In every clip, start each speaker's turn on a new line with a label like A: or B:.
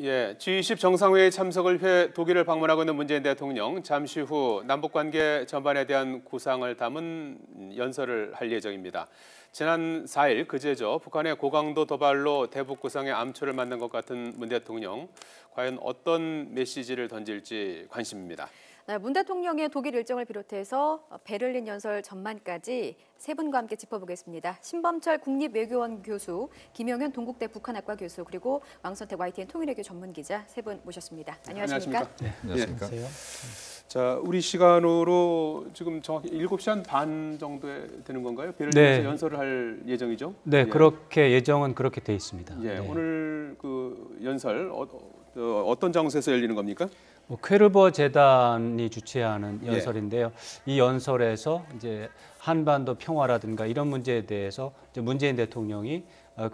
A: 예, G20 정상회의 참석을 위해 독일을 방문하고 있는 문재인 대통령, 잠시 후 남북관계 전반에 대한 구상을 담은 연설을 할 예정입니다. 지난 4일 그제죠. 북한의 고강도 도발로 대북 구상에 암초를 만든 것 같은 문 대통령, 과연 어떤 메시지를 던질지 관심입니다.
B: 네, 문 대통령의 독일 일정을 비롯해서 베를린 연설 전반까지 세 분과 함께 짚어보겠습니다. 신범철 국립외교원 교수, 김영현 동국대 북한학과 교수, 그리고 왕선택 YTN 통일외교 전문기자 세 분 모셨습니다. 안녕하십니까?
C: 네, 안녕하십니까?
A: 네. 자, 우리 시간으로 지금 정확히 7시 한 반 정도에 되는 건가요? 베를린에서 연설을 할 예정이죠?
C: 네, 그렇게 예정은 그렇게 돼 있습니다.
A: 예, 오늘 그 연설 어떤 장소에서 열리는 겁니까?
C: 퀘르버 재단이 주최하는 연설인데요. 이 연설에서 이제 한반도 평화라든가 이런 문제에 대해서 이제 문재인 대통령이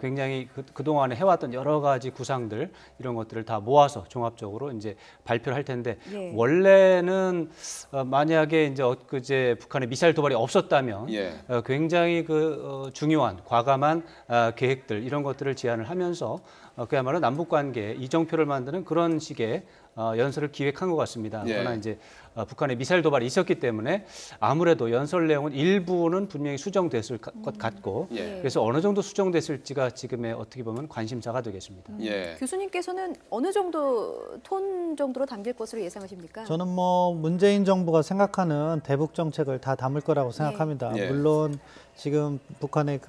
C: 굉장히 그동안에 해왔던 여러 가지 구상들 이런 것들을 다 모아서 종합적으로 이제 발표를 할 텐데 원래는 만약에 이제 엊그제 북한의 미사일 도발이 없었다면 굉장히 중요한 과감한 계획들 이런 것들을 제안을 하면서 그야말로 남북 관계에 이정표를 만드는 그런 식의 연설을 기획한 것 같습니다. 그러나 이제 북한의 미사일 도발이 있었기 때문에 아무래도 연설 내용은 일부는 분명히 수정됐을 것 같고 그래서 어느 정도 수정됐을지가 지금의 어떻게 보면 관심사가 되겠습니다.
B: 교수님께서는 어느 정도 톤 정도로 담길 것으로 예상하십니까?
D: 저는 문재인 정부가 생각하는 대북 정책을 다 담을 거라고 생각합니다. 물론 지금 북한의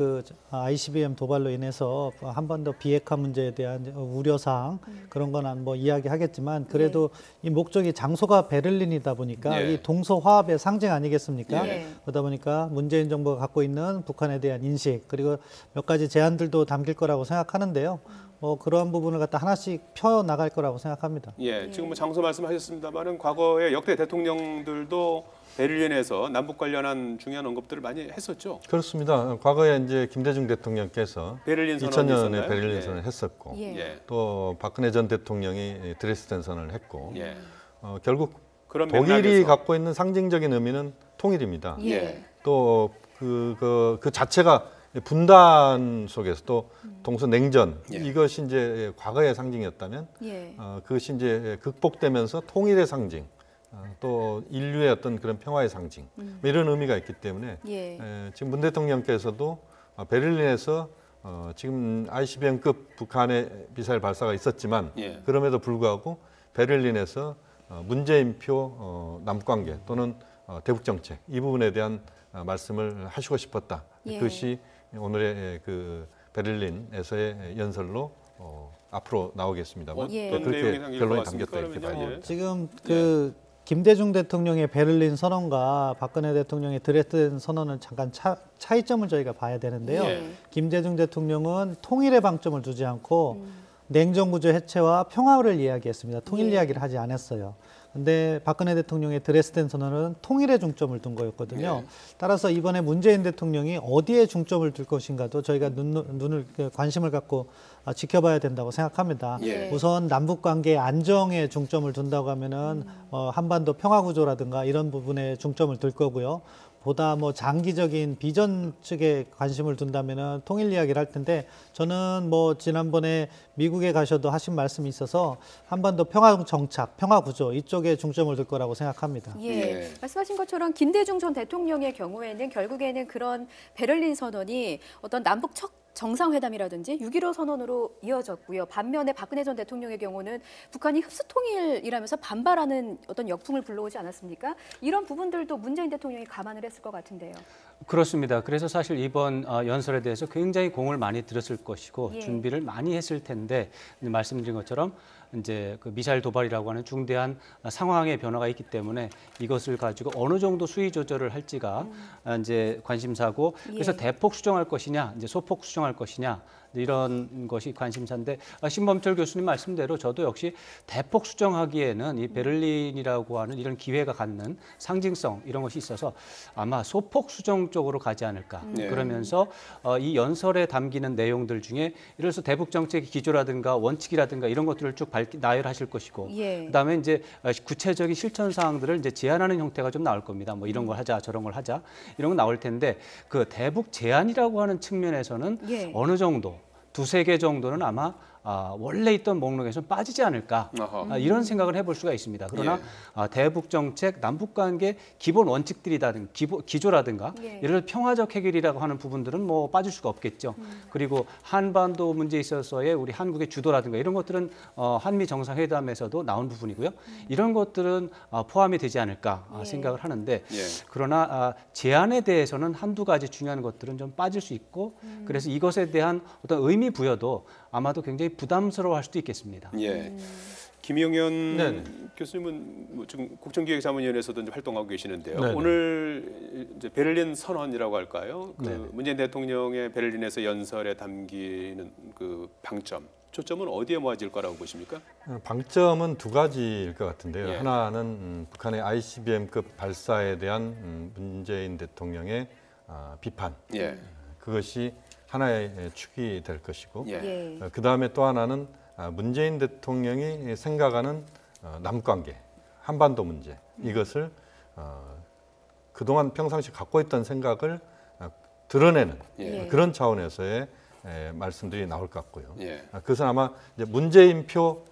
D: ICBM 도발로 인해서 한반도 비핵화 문제에 대한 우려사항 그런 건 이야기하겠지만 그래도 이 목적이 장소가 베를린이다 보니까 이 동서화합의 상징 아니겠습니까? 그러다 보니까 문재인 정부가 갖고 있는 북한에 대한 인식 그리고 몇 가지 제안들도 담길 거라고 생각하는데요. 그러한 부분을 갖다 하나씩 펴 나갈 거라고 생각합니다.
A: 지금 장소 말씀하셨습니다만은 과거에 역대 대통령들도 베를린에서 남북 관련한 중요한 언급들을 많이 했었죠.
E: 그렇습니다. 과거에 이제 김대중 대통령께서
A: 베를린 선언이
E: 2000년에
A: 있었나요?
E: 베를린 선언을 했었고 또 박근혜 전 대통령이 드레스덴 선언을 했고 결국
A: 그런
E: 독일이
A: 맥락에서.
E: 갖고 있는 상징적인 의미는 통일입니다. 또 그 자체가 분단 속에서 또 동서냉전 이것이 이제 과거의 상징이었다면 그것이 이제 극복되면서 통일의 상징 또 인류의 어떤 그런 평화의 상징 이런 의미가 있기 때문에 지금 문 대통령께서도 베를린에서 지금 ICBM급 북한의 미사일 발사가 있었지만 그럼에도 불구하고 베를린에서 문재인표 남북관계 또는 대북정책 이 부분에 대한 말씀을 하시고 싶었다. 그것이 오늘의 베를린에서의 연설로 앞으로 나오겠습니다만 그렇게 결론이 담겼다 이렇게 봐야 돼요.
D: 지금 김대중 대통령의 베를린 선언과 박근혜 대통령의 드레스덴 선언은 잠깐 차이점을 저희가 봐야 되는데요. 김대중 대통령은 통일의 방점을 두지 않고 냉전 구조 해체와 평화를 이야기했습니다. 통일 이야기를 하지 않았어요. 근데 박근혜 대통령의 드레스덴 선언은 통일에 중점을 둔 거였거든요. 따라서 이번에 문재인 대통령이 어디에 중점을 둘 것인가도 저희가 관심을 갖고 지켜봐야 된다고 생각합니다. 우선 남북 관계의 안정에 중점을 둔다고 하면은 한반도 평화 구조라든가 이런 부분에 중점을 둘 거고요. 보다 장기적인 비전 측에 관심을 둔다면은 통일 이야기를 할 텐데 저는 지난번에 미국에 가셔도 하신 말씀이 있어서 한반도 평화 정착, 평화 구조 이쪽에 중점을 둘 거라고 생각합니다.
B: 말씀하신 것처럼 김대중 전 대통령의 경우에는 결국에는 그런 베를린 선언이 어떤 남북 정상회담이라든지 6.15 선언으로 이어졌고요. 반면에 박근혜 전 대통령의 경우는 북한이 흡수통일이라면서 반발하는 어떤 역풍을 불러오지 않았습니까? 이런 부분들도 문재인 대통령이 감안을 했을 것 같은데요.
C: 그렇습니다. 그래서 사실 이번 연설에 대해서 굉장히 공을 많이 들였을 것이고 준비를 많이 했을 텐데 말씀드린 것처럼 이제 미사일 도발이라고 하는 중대한 상황의 변화가 있기 때문에 이것을 가지고 어느 정도 수위 조절을 할지가 이제 관심사고 그래서 대폭 수정할 것이냐, 이제 소폭 수정할 것이냐 이런 것이 관심사인데 신범철 교수님 말씀대로 저도 역시 대폭 수정하기에는 이 베를린이라고 하는 이런 기회가 갖는 상징성 이런 것이 있어서 아마 소폭 수정 쪽으로 가지 않을까. 그러면서 이 연설에 담기는 내용들 중에 예를 들어서 대북 정책의 기조라든가 원칙이라든가 이런 것들을 쭉 나열하실 것이고 그다음에 이제 구체적인 실천 사항들을 이제 제안하는 형태가 좀 나올 겁니다. 이런 걸 하자, 저런 걸 하자 이런 건 나올 텐데 대북 제안이라고 하는 측면에서는 어느 정도 두세 개 정도는 아마 원래 있던 목록에서 빠지지 않을까 이런 생각을 해볼 수가 있습니다. 그러나 대북 정책, 남북 관계 기본 원칙들이라든가 기조라든가 예를 들어 평화적 해결이라고 하는 부분들은 뭐 빠질 수가 없겠죠. 그리고 한반도 문제에 있어서의 우리 한국의 주도라든가 이런 것들은 한미 정상회담에서도 나온 부분이고요. 이런 것들은 포함이 되지 않을까 생각을 하는데 그러나 제안에 대해서는 한두 가지 중요한 것들은 좀 빠질 수 있고 그래서 이것에 대한 어떤 의미 부여도 아마도 굉장히 부담스러워할 수도 있겠습니다.
A: 김영현 교수님은 뭐 지금 국정기획자문위원회에서도 이제 활동하고 계시는데요.
E: 네네.
A: 오늘 이제 베를린 선언이라고 할까요? 그 문재인 대통령의 베를린에서 연설에 담기는 그 방점, 초점은 어디에 모아질 거라고 보십니까?
E: 방점은 두 가지일 것 같은데요. 하나는 북한의 ICBM급 발사에 대한 문재인 대통령의 비판. 그것이 하나의 축이 될 것이고 그다음에 또 하나는 문재인 대통령이 생각하는 남관계, 한반도 문제 이것을 그동안 평상시 갖고 있던 생각을 드러내는 그런 차원에서의 말씀들이 나올 것 같고요. 그것은 아마 이제 문재인표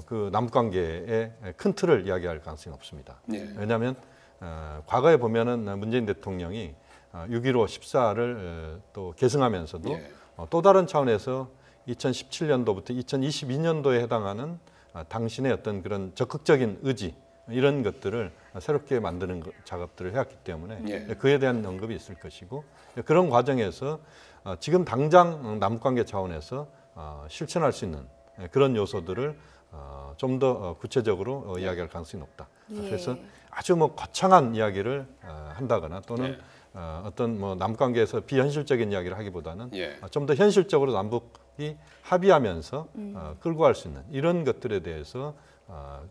E: 그 남관계의 큰 틀을 이야기할 가능성이 없습니다. 왜냐하면 과거에 보면은 문재인 대통령이 6.15 14를 또 계승하면서도 또 다른 차원에서 2017년도부터 2022년도에 해당하는 당신의 어떤 그런 적극적인 의지 이런 것들을 새롭게 만드는 작업들을 해왔기 때문에 그에 대한 언급이 있을 것이고 그런 과정에서 지금 당장 남북관계 차원에서 실천할 수 있는 그런 요소들을 좀 더 구체적으로 이야기할 가능성이 높다. 그래서 아주 뭐 거창한 이야기를 한다거나 또는 어떤 뭐 남북관계에서 비현실적인 이야기를 하기보다는 좀 더 현실적으로 남북이 합의하면서 끌고 갈 수 있는 이런 것들에 대해서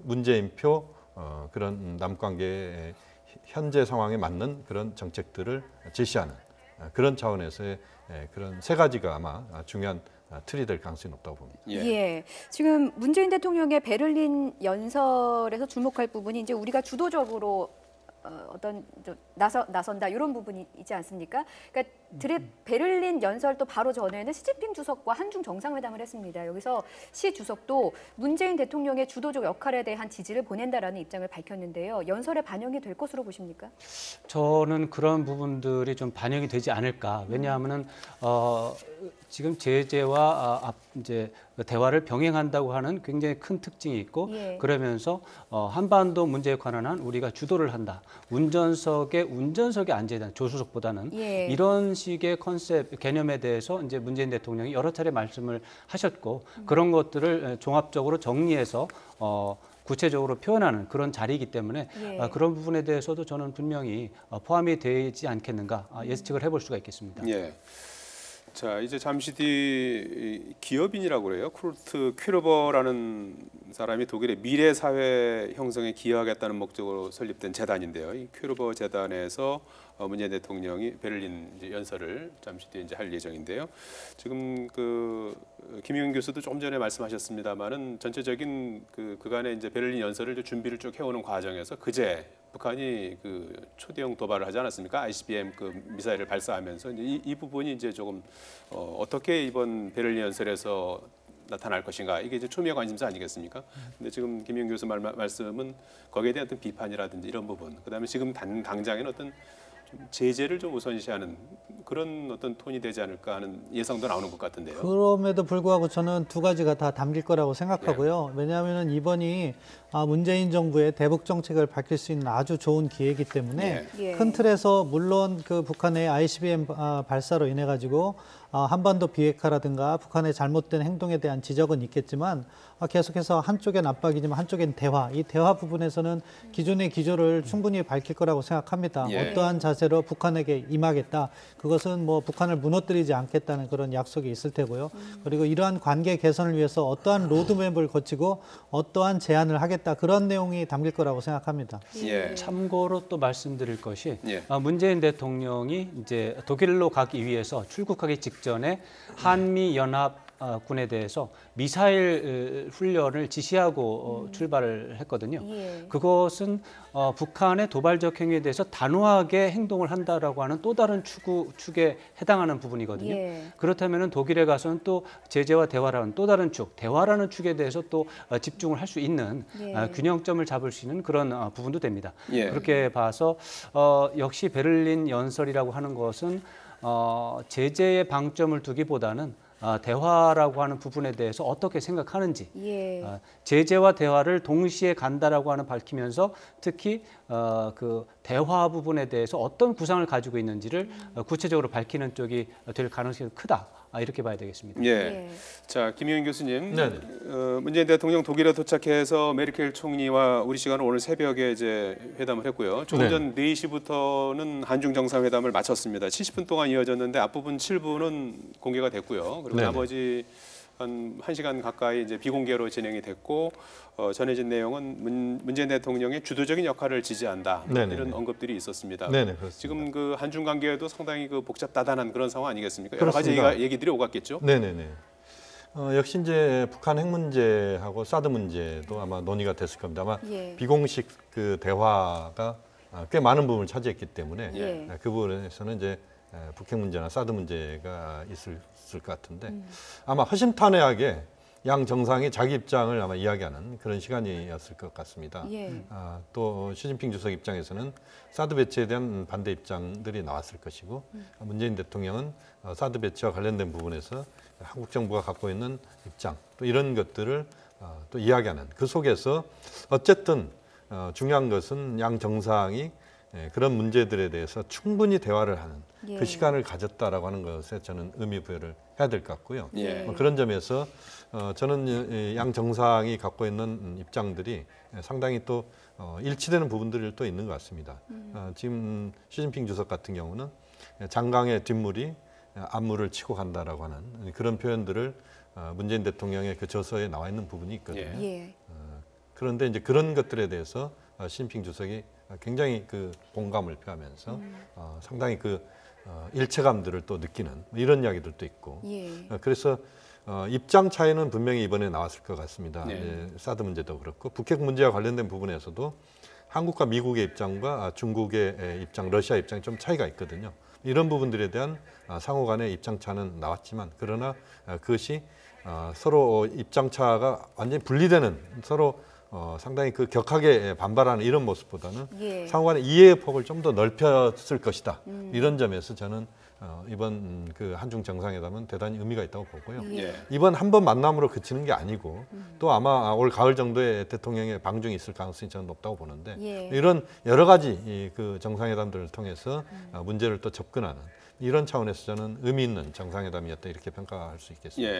E: 문재인표 그런 남북관계의 현재 상황에 맞는 그런 정책들을 제시하는 그런 차원에서의 그런 세 가지가 아마 중요한 틀이 될 가능성이 높다고 봅니다.
B: 지금 문재인 대통령의 베를린 연설에서 주목할 부분이 이제 우리가 주도적으로 어떤 나선다 이런 부분이 있지 않습니까? 그러니까 베를린 연설 또 바로 전에는 시진핑 주석과 한중 정상회담을 했습니다. 여기서 시 주석도 문재인 대통령의 주도적 역할에 대한 지지를 보낸다라는 입장을 밝혔는데요. 연설에 반영이 될 것으로 보십니까?
C: 저는 그런 부분들이 좀 반영이 되지 않을까. 왜냐하면은 지금 제재와 이제 대화를 병행한다고 하는 굉장히 큰 특징이 있고 그러면서 한반도 문제에 관한 한 우리가 주도를 한다. 운전석에 앉아야 되는 조수석보다는 이런 식의 컨셉 개념에 대해서 이제 문재인 대통령이 여러 차례 말씀을 하셨고 그런 것들을 종합적으로 정리해서 구체적으로 표현하는 그런 자리이기 때문에 그런 부분에 대해서도 저는 분명히 포함이 되지 않겠는가 예측을 해볼 수가 있겠습니다.
A: 자, 이제 잠시 뒤 기업인이라고 그래요. 쿠르트 퀴르버라는 사람이 독일의 미래 사회 형성에 기여하겠다는 목적으로 설립된 재단인데요. 이 퀴르버 재단에서 문재인 대통령이 베를린 이제 연설을 잠시 뒤에 이제 할 예정인데요. 지금 그 김용현 교수도 조금 전에 말씀하셨습니다만은 전체적인 그간의 이제 베를린 연설을 준비를 쭉 해오는 과정에서 그제 북한이 그 초대형 도발을 하지 않았습니까? ICBM 그 미사일을 발사하면서 이 부분이 이제 조금 어떻게 이번 베를린 연설에서 나타날 것인가 이게 이제 초미의 관심사 아니겠습니까? 근데 지금 김용 교수 말씀은 거기에 대한 어떤 비판이라든지 이런 부분, 그다음에 지금 당장에는 어떤 좀 제재를 좀 우선시하는 그런 어떤 톤이 되지 않을까 하는 예상도 나오는 것 같은데요.
D: 그럼에도 불구하고 저는 두 가지가 다 담길 거라고 생각하고요. 왜냐하면 이번이 문재인 정부의 대북 정책을 밝힐 수 있는 아주 좋은 기회이기 때문에 큰 틀에서 물론 그 북한의 ICBM 발사로 인해 가지고 한반도 비핵화라든가 북한의 잘못된 행동에 대한 지적은 있겠지만 계속해서 한쪽엔 압박이지만 한쪽엔 대화, 이 대화 부분에서는 기존의 기조를 충분히 밝힐 거라고 생각합니다. 어떠한 자세로 북한에게 임하겠다, 그것은 뭐 북한을 무너뜨리지 않겠다는 그런 약속이 있을 테고요. 그리고 이러한 관계 개선을 위해서 어떠한 로드맵을 거치고 어떠한 제안을 하겠다, 그런 내용이 담길 거라고 생각합니다.
C: 참고로 또 말씀드릴 것이 문재인 대통령이 이제 독일로 가기 위해서 출국하기 직전에 한미 연합 군에 대해서 미사일 훈련을 지시하고 출발을 했거든요.
B: 예.
C: 그것은 북한의 도발적 행위에 대해서 단호하게 행동을 한다라고 하는 또 다른 축에 해당하는 부분이거든요.
B: 예.
C: 그렇다면 독일에 가서는 또 제재와 대화라는 또 다른 축, 대화라는 축에 대해서 또 집중을 할 수 있는
B: 예.
C: 균형점을 잡을 수 있는 그런 부분도 됩니다.
A: 예.
C: 그렇게 봐서 역시 베를린 연설이라고 하는 것은 제재에 방점을 두기보다는 대화라고 하는 부분에 대해서 어떻게 생각하는지,
B: 예.
C: 제재와 대화를 동시에 간다라고 하는 밝히면서 특히 그 대화 부분에 대해서 어떤 구상을 가지고 있는지를 구체적으로 밝히는 쪽이 될 가능성이 크다. 이렇게 봐야 되겠습니다.
A: 예.
B: 예.
A: 자, 김용인 교수님,
E: 네네.
A: 문재인 대통령 독일에 도착해서 메르켈 총리와 우리 시간으로 오늘 새벽에 이제 회담을 했고요. 조금
E: 네.
A: 전 4시부터는 한중 정상회담을 마쳤습니다. 70분 동안 이어졌는데 앞부분 7부는 공개가 됐고요. 그리고
E: 네네.
A: 나머지 한 1시간 가까이 이제 비공개로 진행이 됐고 전해진 내용은 문재인 대통령의 주도적인 역할을 지지한다.
E: 네네.
A: 이런 언급들이 있었습니다.
E: 네네, 그렇습니다.
A: 지금 그 한중 관계에도 상당히 그 복잡다단한 그런 상황 아니겠습니까? 여러 가지
E: 그렇습니다.
A: 얘기들이 오갔겠죠.
E: 네네네. 역시 이제 북한 핵 문제하고 사드 문제도 아마 논의가 됐을 겁니다. 아마
B: 예.
E: 비공식 그 대화가 꽤 많은 부분을 차지했기 때문에
B: 예.
E: 그 부분에서는 이제 북핵 문제나 사드 문제가 있을 것 같은데 아마 허심탄회하게 양 정상이 자기 입장을 아마 이야기하는 그런 시간이었을 것 같습니다.
B: 예.
E: 또 시진핑 주석 입장에서는 사드 배치에 대한 반대 입장들이 나왔을 것이고 문재인 대통령은 사드 배치와 관련된 부분에서 한국 정부가 갖고 있는 입장 또 이런 것들을 또 이야기하는 그 속에서 어쨌든 중요한 것은 양 정상이 그런 문제들에 대해서 충분히 대화를 하는
B: 예.
E: 그 시간을 가졌다라고 하는 것에 저는 의미 부여를 해야 될 것 같고요.
A: 예.
E: 그런 점에서 저는 양 정상이 갖고 있는 입장들이 상당히 또 일치되는 부분들이 또 있는 것 같습니다. 지금 시진핑 주석 같은 경우는 장강의 뒷물이 앞물을 치고 간다라고 하는 그런 표현들을 문재인 대통령의 그 저서에 나와 있는 부분이 있거든요.
B: 예.
E: 그런데 이제 그런 것들에 대해서 시진핑 주석이 굉장히 그 공감을 표하면서 상당히 그 일체감들을 또 느끼는 이런 이야기들도 있고
B: 예.
E: 그래서 입장 차이는 분명히 이번에 나왔을 것 같습니다.
A: 네.
E: 사드 문제도 그렇고 북핵 문제와 관련된 부분에서도 한국과 미국의 입장과 중국의 입장, 러시아 입장이 좀 차이가 있거든요. 이런 부분들에 대한 상호 간의 입장 차는 나왔지만 그러나 그것이 서로 입장 차가 완전히 분리되는 서로 상당히 그 격하게 반발하는 이런 모습보다는
B: 예.
E: 상호 간의 이해의 폭을 좀 더 넓혔을 것이다. 이런 점에서 저는 이번 그 한중 정상회담은 대단히 의미가 있다고 보고요.
A: 예.
E: 이번 한 번 만남으로 그치는 게 아니고 또 아마 올 가을 정도에 대통령의 방중이 있을 가능성이 저는 높다고 보는데
B: 예.
E: 이런 여러 가지 그 정상회담들을 통해서 문제를 또 접근하는 이런 차원에서 저는 의미 있는 정상회담이었다 이렇게 평가할 수 있겠습니다.
A: 예.